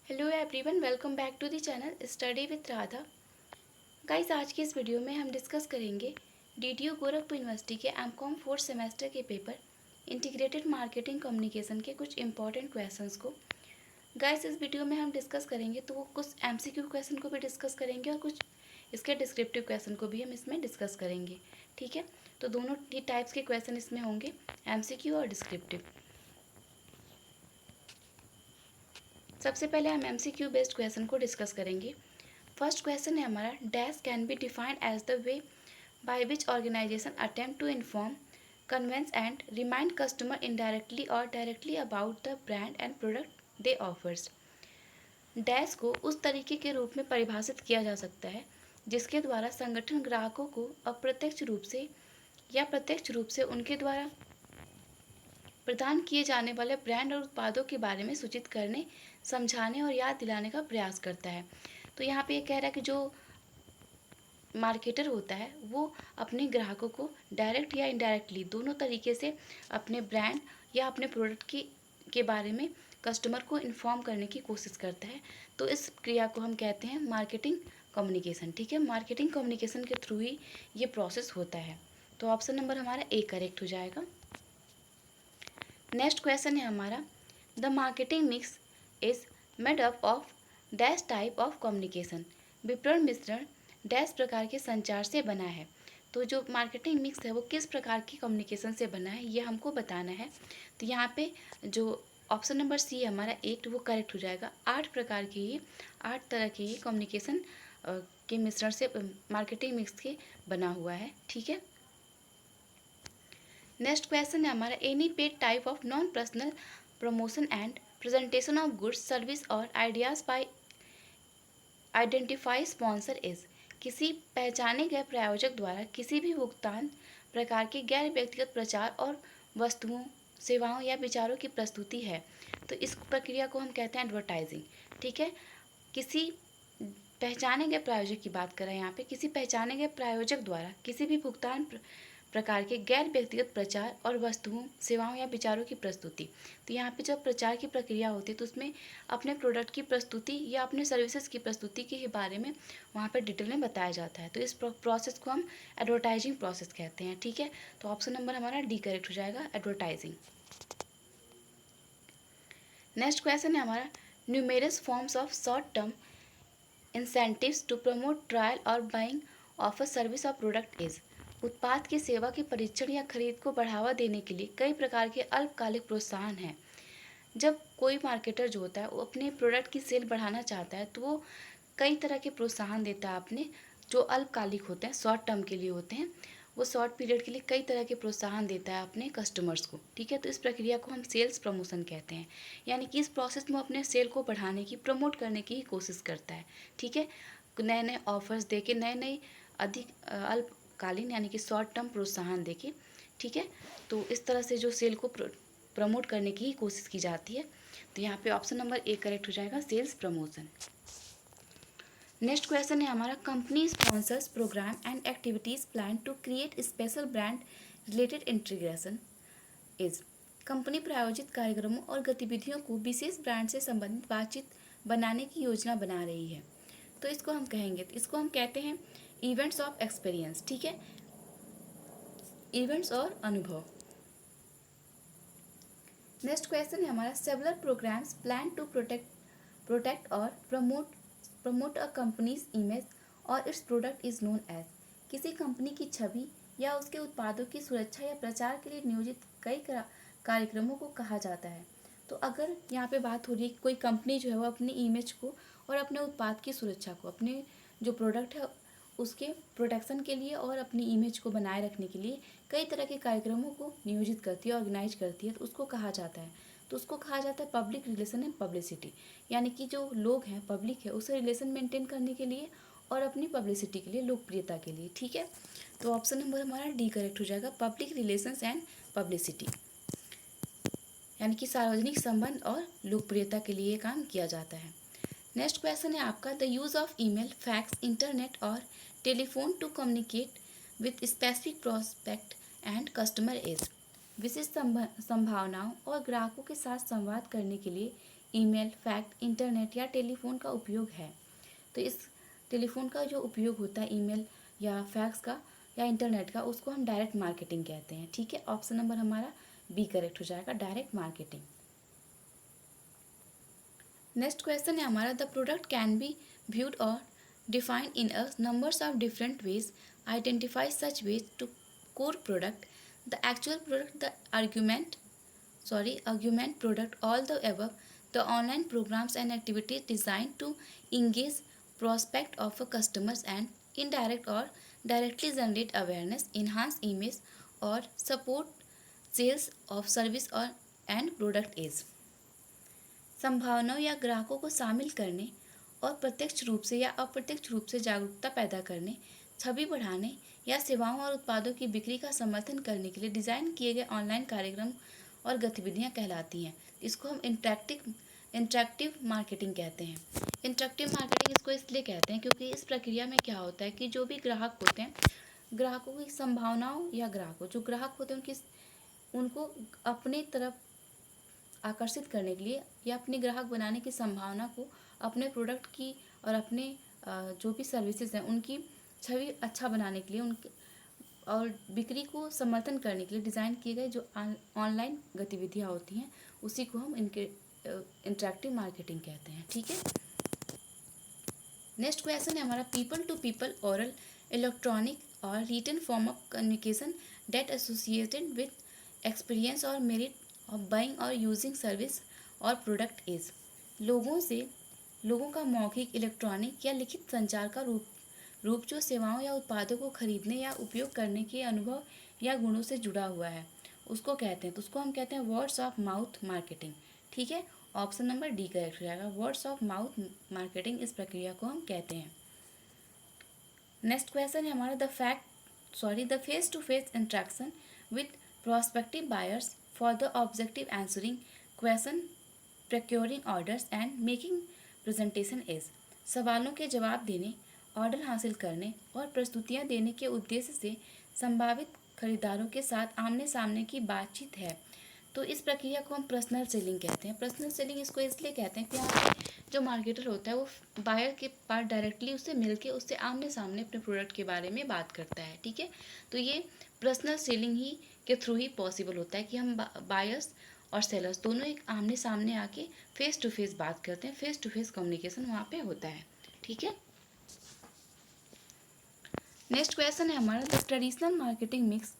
Hello everyone, welcome back to the channel study with Radha. Guys, आज के इस video में हम डिस्कस करेंगे डीडीयू गोरखपुर यूनिवर्सिटी के एमकॉम फोर्थ सेमेस्टर के पेपर इंटीग्रेटेड मार्केटिंग कम्युनिकेशन के कुछ इंपॉर्टेंट क्वेश्चंस को। गाइस, इस वीडियो में हम डिस्कस करेंगे तो वो कुछ एमसीक्यू क्वेश्चन को भी डिस्कस करेंगे और कुछ इसके डिस्क्रिप्टिव क्वेश्चन को भी हम इसमें डिस्कस करेंगे। ठीक है, तो दोनों ही टाइप्स के क्वेश्चन इसमें होंगे, एमसीक्यू और डिस्क्रिप्टिव। सबसे पहले हम एमसीक्यू बेस्ड क्वेश्चन को डिस्कस करेंगे। फर्स्ट क्वेश्चन है हमारा, dash can be defined as the way by which organisation attempt to inform, convince and remind customer indirectly और directly about the brand and product they offers. Dash को उस तरीके के रूप में परिभाषित किया जा सकता है जिसके द्वारा संगठन ग्राहकों को अप्रत्यक्ष रूप से या प्रत्यक्ष रूप से उनके द्वारा प्रदान किए जाने वाले ब्रांड और उत्पादों के बारे में सूचित करने, समझाने और याद दिलाने का प्रयास करता है। तो यहाँ पे ये कह रहा है कि जो मार्केटर होता है वो अपने ग्राहकों को डायरेक्ट या इनडायरेक्टली दोनों तरीके से अपने ब्रांड या अपने प्रोडक्ट के बारे में कस्टमर को इन्फॉर्म करने की कोशिश करता है। तो इस क्रिया को हम कहते हैं मार्केटिंग कम्युनिकेशन। ठीक है, मार्केटिंग कम्युनिकेशन के थ्रू ही ये प्रोसेस होता है। तो ऑप्शन नंबर हमारा ए करेक्ट हो जाएगा। नेक्स्ट क्वेश्चन है हमारा, the marketing mix is made up of dash type of communication. विपणन मिश्रण डैश प्रकार के संचार से बना है। तो जो मार्केटिंग मिक्स है वो किस प्रकार की कम्युनिकेशन से बना है ये हमको बताना है। तो यहाँ पे जो ऑप्शन नंबर सी है हमारा 8 वो करेक्ट हो जाएगा। 8 तरह के ये कम्युनिकेशन के मिश्रण से मार्केटिंग मिक्स के बना हुआ है। ठीक है, नेक्स्ट क्वेश्चन है हमारा, any paid type of non personal promotion and presentation of goods service और ideas by identify sponsor is. किसी पहचाने गए प्रायोजक द्वारा किसी भी भुगतान प्रकार के गैर व्यक्तिगत प्रचार और वस्तुओं, सेवाओं या विचारों की प्रस्तुति है। तो इस प्रक्रिया को हम कहते हैं एडवर्टाइजिंग। ठीक है, किसी पहचाने गए प्रायोजक की बात करें यहाँ पे, किसी पहचाने गए प्रायोजक द्वारा किसी भी भुगतान प्रकार के गैर व्यक्तिगत प्रचार और वस्तुओं, सेवाओं या विचारों की प्रस्तुति। तो यहाँ पे जब प्रचार की प्रक्रिया होती है तो उसमें अपने प्रोडक्ट की प्रस्तुति या अपने सर्विसेज की प्रस्तुति के बारे में वहाँ पे डिटेल में बताया जाता है। तो इस प्रोसेस को हम एडवर्टाइजिंग प्रोसेस कहते हैं। ठीक है, तो ऑप्शन नंबर हमारा डी करेक्ट हो जाएगा, एडवर्टाइजिंग। नेक्स्ट क्वेश्चन है हमारा, numerous forms of short term incentives to promote trial और बाइंग ऑफ अ सर्विस और प्रोडक्ट इज। उत्पाद की सेवा के परीक्षण या खरीद को बढ़ावा देने के लिए कई प्रकार के अल्पकालिक प्रोत्साहन हैं। जब कोई मार्केटर जो होता है वो अपने प्रोडक्ट की सेल बढ़ाना चाहता है तो वो कई तरह के प्रोत्साहन देता है अपने, जो अल्पकालिक होते हैं, शॉर्ट टर्म के लिए होते हैं। वो शॉर्ट पीरियड के लिए कई तरह के प्रोत्साहन देता है अपने कस्टमर्स को। ठीक है, तो इस प्रक्रिया को हम सेल्स प्रमोशन कहते हैं। यानी कि इस प्रोसेस में अपने सेल को बढ़ाने की, प्रमोट करने की ही कोशिश करता है। ठीक है, नए नए ऑफर्स दे के, नए नए अधिक अल्पकालीन यानी कि शॉर्ट टर्म प्रोत्साहन दे के। ठीक है, तो इस तरह से जो सेल को प्रमोट करने की ही कोशिश की जाती है। तो यहाँ पे ऑप्शन नंबर ए करेक्ट हो जाएगा, सेल्स प्रमोशन। नेक्स्ट क्वेश्चन है हमारा, company sponsors program and activities plan to create special brand related integration is. Company प्रायोजित कार्यक्रमों और गतिविधियों को विशेष ब्रांड से संबंधित बातचीत बनाने की योजना बना रही है। तो इसको हम कहेंगे, तो इसको हम कहते हैं इवेंट्स ऑफ एक्सपीरियंस। ठीक है, इवेंट्स और अनुभव। नेक्स्ट क्वेश्चन है हमारा, several programs plan to protect और प्रमोट अ कंपनीज इमेज और its product is known as. किसी कंपनी की छवि या उसके उत्पादों की सुरक्षा या प्रचार के लिए नियोजित कई कार्यक्रमों को कहा जाता है। तो अगर यहाँ पे बात हो रही है कि कोई कंपनी जो है वो अपनी इमेज को और अपने उत्पाद की सुरक्षा को, अपने जो प्रोडक्ट है उसके प्रोटेक्शन के लिए और अपनी इमेज को बनाए रखने के लिए कई तरह के कार्यक्रमों को नियोजित करती है, ऑर्गेनाइज करती है, तो उसको कहा जाता है। तो उसको कहा जाता है पब्लिक रिलेशन एंड पब्लिसिटी। यानी कि जो लोग हैं, पब्लिक है, उससे रिलेशन मेंटेन करने के लिए और अपनी पब्लिसिटी के लिए, लोकप्रियता के लिए। ठीक है, तो ऑप्शन नंबर हमारा डी करेक्ट हो जाएगा, पब्लिक रिलेशंस एंड पब्लिसिटी। यानी कि सार्वजनिक संबंध और लोकप्रियता के लिए काम किया जाता है। नेक्स्ट क्वेश्चन है आपका, the use of email, fax, internet और telephone to communicate with specific prospect and customer is. विशिष्ट संभावनाओं और ग्राहकों के साथ संवाद करने के लिए ईमेल, फैक्स, इंटरनेट या टेलीफोन का उपयोग है। तो इस टेलीफोन का जो उपयोग होता है ईमेल या फैक्स का या इंटरनेट का, उसको हम डायरेक्ट मार्केटिंग कहते हैं। ठीक है, ऑप्शन नंबर हमारा बी करेक्ट हो जाएगा, डायरेक्ट मार्केटिंग। नेक्स्ट क्वेश्चन है हमारा, the product can be viewed और defined in a numbers of different ways, identify such ways to core product, the actual product, the argument product, all the above, the online programs and activities designed to engage prospect of a customers and indirect or directly generate awareness, enhance image or support sales of service or and product is। संभावनाओं या ग्राहकों को शामिल करने और प्रत्यक्ष रूप से या अप्रत्यक्ष रूप से जागरूकता पैदा करने, छवि बढ़ाने या सेवाओं और उत्पादों की बिक्री का समर्थन करने के लिए डिज़ाइन किए गए ऑनलाइन कार्यक्रम और गतिविधियां कहलाती हैं। इसको हम इंटरैक्टिव मार्केटिंग कहते हैं। इंटरैक्टिव मार्केटिंग इसको इसलिए कहते हैं क्योंकि इस प्रक्रिया में क्या होता है कि जो भी ग्राहक होते हैं, ग्राहकों की संभावनाओं या ग्राहकों जो ग्राहक होते हैं उनको अपने तरफ आकर्षित करने के लिए या अपने ग्राहक बनाने की संभावना को अपने प्रोडक्ट की और अपने जो भी सर्विसेज हैं उनकी छवि अच्छा बनाने के लिए उनके और बिक्री को समर्थन करने के लिए डिज़ाइन किए गए जो ऑनलाइन गतिविधियाँ होती हैं, उसी को हम इनके इंटरैक्टिव मार्केटिंग कहते हैं। ठीक है, नेक्स्ट क्वेश्चन है हमारा, people to people oral electronic और written form of communication that associated with experience और मेरिट ऑफ बाइंग और यूजिंग सर्विस और प्रोडक्ट इज। लोगों का मौखिक, इलेक्ट्रॉनिक या लिखित संचार का रूप जो सेवाओं या उत्पादों को खरीदने या उपयोग करने के अनुभव या गुणों से जुड़ा हुआ है, उसको कहते हैं। तो उसको हम कहते हैं वर्ड्स ऑफ माउथ मार्केटिंग। ठीक है, ऑप्शन नंबर डी करेक्ट हो जाएगा, वर्ड्स ऑफ माउथ मार्केटिंग इस प्रक्रिया को हम कहते हैं। नेक्स्ट क्वेश्चन है हमारा, the face to face interaction with prospective buyers for the objective answering question, procuring orders and making presentation is. सवालों के जवाब देने, ऑर्डर हासिल करने और प्रस्तुतियां देने के उद्देश्य से संभावित खरीदारों के साथ आमने सामने की बातचीत है। तो इस प्रक्रिया को हम पर्सनल सेलिंग कहते हैं। पर्सनल सेलिंग इसको इसलिए कहते हैं कि यहाँ पे जो मार्केटर होता है वो बायर के पास डायरेक्टली उससे मिलके उससे आमने सामने अपने प्रोडक्ट के बारे में बात करता है। ठीक है, तो ये पर्सनल सेलिंग ही के थ्रू ही पॉसिबल होता है कि हम बायर्स और सेलर्स दोनों एक आमने सामने आके फेस टू फेस बात करते हैं, फेस टू फेस कम्युनिकेशन वहाँ पे होता है। ठीक है, नेक्स्ट क्वेश्चन है हमारा, the traditional marketing mix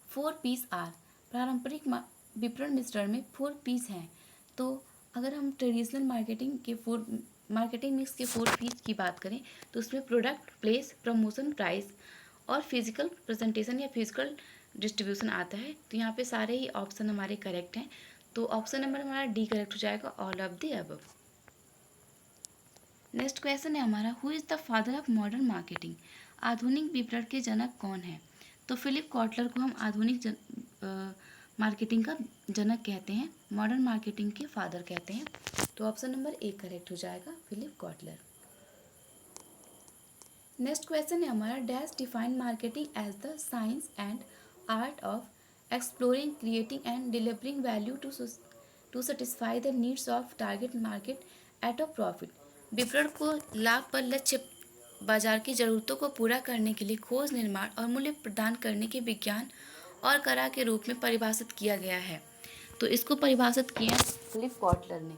4 Ps are. पारंपरिक विपणन मिश्रण में 4 पीस हैं। तो अगर हम ट्रेडिशनल मार्केटिंग मिक्स के 4 पीस की बात करें तो उसमें प्रोडक्ट, प्लेस, प्रमोशन, प्राइस और फिजिकल प्रेजेंटेशन या फिजिकल डिस्ट्रीब्यूशन आता है। तो यहाँ पे सारे ही ऑप्शन हमारे करेक्ट हैं। तो ऑप्शन नंबर हमारा डी करेक्ट हो जाएगा, all of the above. Next question है हमारा, who is the father of modern marketing. आधुनिक विपणन के जनक कौन है। तो फिलिप कॉटलर को हम आधुनिक मार्केटिंग का जनक कहते हैं, मॉडर्न मार्केटिंग के फादर कहते हैं। तो ऑप्शन नंबर ए करेक्ट हो जाएगा, फिलिप कॉटलर। नेक्स्ट क्वेश्चन है हमारा, dash define marketing as the science and art of exploring, creating and delivering value to satisfy the needs of target market at a profit. विपणन को लाभ पर लक्ष्य बाजार की ज़रूरतों को पूरा करने के लिए खोज, निर्माण और मूल्य प्रदान करने के विज्ञान और कला के रूप में परिभाषित किया गया है। तो इसको परिभाषित किया फिलिप कॉटलर ने।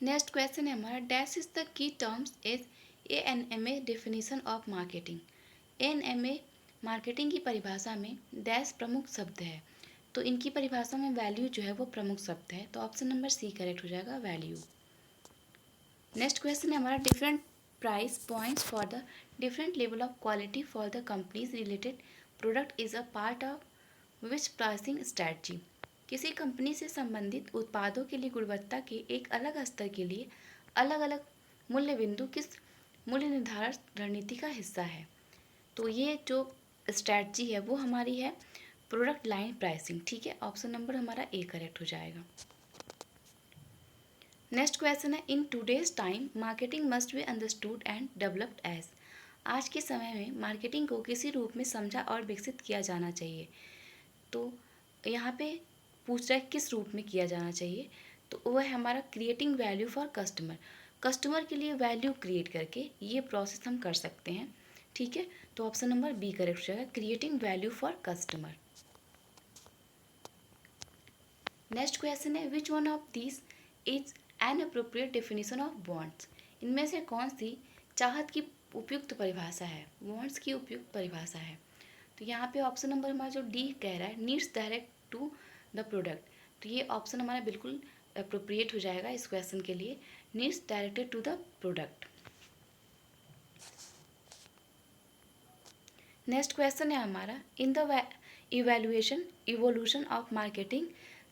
नेक्स्ट क्वेश्चन है हमारा, dash is the key terms is ANMA definition of marketing. ANMA marketing की परिभाषा में डैश प्रमुख शब्द है। तो इनकी परिभाषा में वैल्यू जो है वो प्रमुख शब्द है। तो ऑप्शन नंबर सी करेक्ट हो जाएगा, वैल्यू। नेक्स्ट क्वेश्चन है हमारा, different price points for the different level of quality for the companies related product is a part of which pricing strategy. किसी कंपनी से संबंधित उत्पादों के लिए गुणवत्ता के एक अलग स्तर के लिए अलग अलग मूल्य बिंदु किस मूल्य निर्धारण रणनीति का हिस्सा है। तो ये जो स्ट्रैटेजी है वो हमारी है प्रोडक्ट लाइन प्राइसिंग। ठीक है, ऑप्शन नंबर हमारा ए करेक्ट हो जाएगा। नेक्स्ट क्वेश्चन है, in today's time marketing must be understood and developed as. आज के समय में मार्केटिंग को किसी रूप में समझा और विकसित किया जाना चाहिए। तो यहाँ पे पूछ रहा है किस रूप में किया जाना चाहिए, तो वह है हमारा creating value for customer. Customer के लिए वैल्यू क्रिएट करके ये प्रोसेस हम कर सकते हैं। ठीक है, तो ऑप्शन नंबर बी करेक्ट हो जाएगा, creating value for customer. Next question है, which one of this is an appropriate definition of wants. इनमें से कौन सी चाहत की उपयुक्त परिभाषा है, वांट्स की उपयुक्त परिभाषा है। तो यहाँ पे ऑप्शन नंबर हमारा जो डी कह रहा है, needs direct to the product, तो ये ऑप्शन हमारा बिल्कुल अप्रोप्रिएट हो जाएगा इस क्वेश्चन के लिए, needs directed to the product. Next question है हमारा, in the evolution of marketing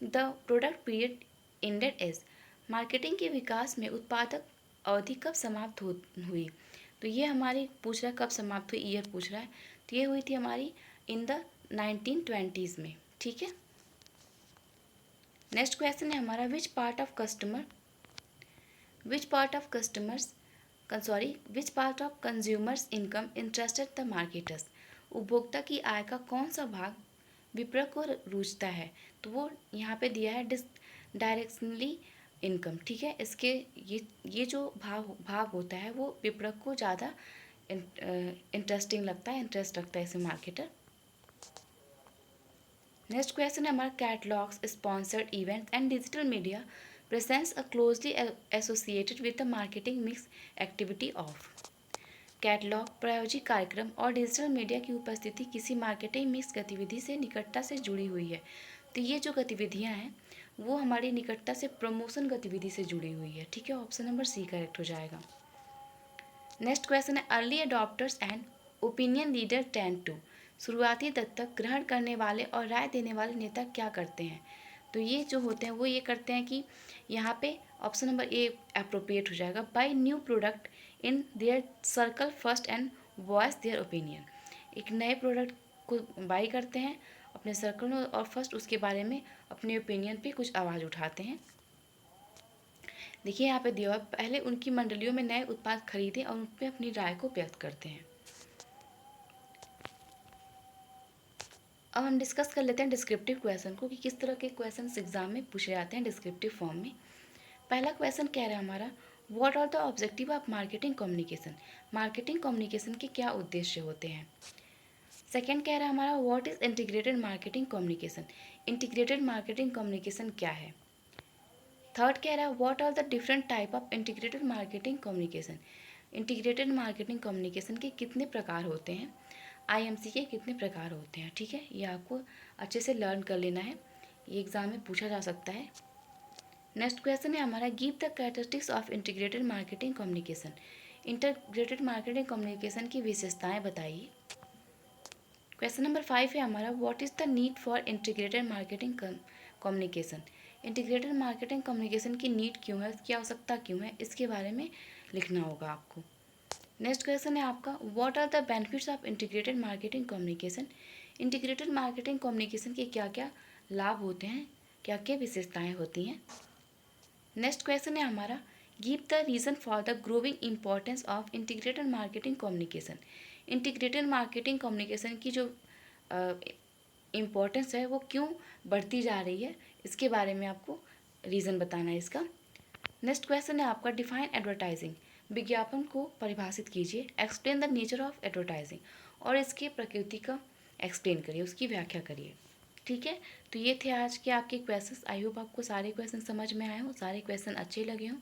the product period ended as. Marketing के विकास में उत्पादक अवधि कब समाप्त हुई। तो ये हमारी पूछ रहा है कब समाप्त हुई, ईयर पूछ रहा है, तो ये हुई थी हमारी इन द 1920s में। ठीक है, नेक्स्ट क्वेश्चन है हमारा, which part of consumers income interested the marketers. उपभोक्ता की आय का कौन सा भाग विपणक को रूचता है, तो वो यहाँ पे दिया है डायरेक्शनली इनकम। ठीक है, इसके ये जो भाग होता है वो विपणक को ज़्यादा इंटरेस्टिंग लगता है, इंटरेस्ट रखता है इसे मार्केटर। नेक्स्ट क्वेश्चन है हमारा, catalogues, sponsored events and digital media presents a closely associated with the marketing mix activity of. Catalogue, प्रायोजिक कार्यक्रम और डिजिटल मीडिया की उपस्थिति किसी मार्केटिंग मिक्स गतिविधि से निकटता से जुड़ी हुई है। तो ये जो गतिविधियाँ हैं वो हमारी निकटता से प्रमोशन गतिविधि से जुड़ी हुई है। ठीक है, ऑप्शन नंबर सी करेक्ट हो जाएगा। नेक्स्ट क्वेश्चन है, early adopters and opinion leader tend to. शुरुआती दत्तक ग्रहण करने वाले और राय देने वाले नेता क्या करते हैं। तो ये जो होते हैं वो ये करते हैं कि यहाँ पे ऑप्शन नंबर ए अप्रोप्रिएट हो जाएगा, buy new product in their circle first and voice their opinion. एक नए प्रोडक्ट को बाई करते हैं अपने सर्कल में और फर्स्ट उसके बारे में अपने ओपिनियन पे कुछ आवाज़ उठाते हैं। देखिए यहाँ पे दिया हुआ, पहले उनकी मंडलियों में नए उत्पाद खरीदें और उन पर अपनी राय को व्यक्त करते हैं। अब हम डिस्कस कर लेते हैं डिस्क्रिप्टिव क्वेश्चन को कि किस तरह के क्वेश्चन एग्जाम में पूछे जाते हैं डिस्क्रिप्टिव फॉर्म में। पहला क्वेश्चन कह रहा है हमारा, what are the objective of marketing communication. Marketing communication के क्या उद्देश्य होते हैं। सेकेंड कह रहा है हमारा, what is integrated marketing communication. Integrated marketing communication क्या है। थर्ड कह रहा है, what are the different type of integrated marketing communication. Integrated marketing communication के कितने प्रकार होते हैं, आईएमसी के कितने प्रकार होते हैं। ठीक है, ये आपको अच्छे से लर्न कर लेना है, ये एग्ज़ाम में पूछा जा सकता है। नेक्स्ट क्वेश्चन है हमारा, give the characteristics of integrated marketing communication. Integrated marketing communication की विशेषताएं बताइए। क्वेश्चन नंबर 5 है हमारा, what is the need for integrated marketing communication. Integrated marketing communication की नीड क्यों है, उसकी आवश्यकता क्यों है, इसके बारे में लिखना होगा आपको। नेक्स्ट क्वेश्चन है आपका, what are the benefits of integrated marketing communication. Integrated marketing communication के क्या क्या लाभ होते हैं, क्या क्या विशेषताएं होती हैं। नेक्स्ट क्वेश्चन है हमारा, give the reason for the growing importance of integrated marketing communication. Integrated marketing communication की जो इम्पोर्टेंस है वो क्यों बढ़ती जा रही है, इसके बारे में आपको रीज़न बताना है इसका। नेक्स्ट क्वेश्चन है आपका, डिफाइन एडवर्टाइजिंग। विज्ञापन को परिभाषित कीजिए। Explain the nature of advertising, और इसकी प्रकृति का एक्सप्लेन करिए, उसकी व्याख्या करिए। ठीक है, तो ये थे आज के आपके क्वेश्चंस। आई होप आपको सारे क्वेश्चन समझ में आए हों, सारे क्वेश्चन अच्छे लगे हों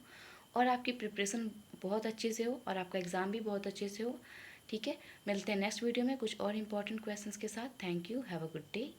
और आपकी प्रिपरेशन बहुत अच्छे से हो और आपका एग्ज़ाम भी बहुत अच्छे से हो। ठीक है, मिलते हैं नेक्स्ट वीडियो में कुछ और इंपॉर्टेंट क्वेश्चंस के साथ। Thank you, have a good day.